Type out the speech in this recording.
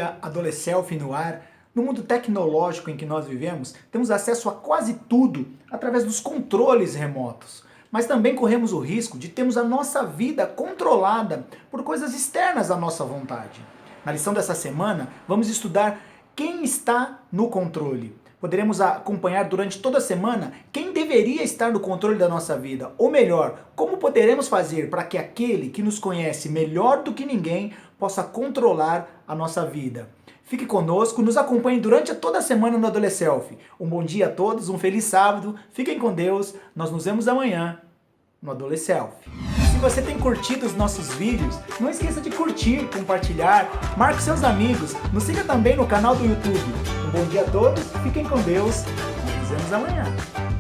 dia, Adolescelf no ar. No mundo tecnológico em que nós vivemos, temos acesso a quase tudo através dos controles remotos. Mas também corremos o risco de termos a nossa vida controlada por coisas externas à nossa vontade. Na lição dessa semana, vamos estudar quem está no controle. Poderemos acompanhar durante toda a semana quem deveria estar no controle da nossa vida. Ou melhor, como poderemos fazer para que aquele que nos conhece melhor do que ninguém possa controlar a nossa vida. Fique conosco, nos acompanhe durante toda a semana no Adolescelf. Um bom dia a todos, um feliz sábado, fiquem com Deus, nós nos vemos amanhã no Adolescelf. Se você tem curtido os nossos vídeos, não esqueça de curtir, compartilhar, marque seus amigos, nos siga também no canal do YouTube. Um bom dia a todos, fiquem com Deus, nós nos vemos amanhã.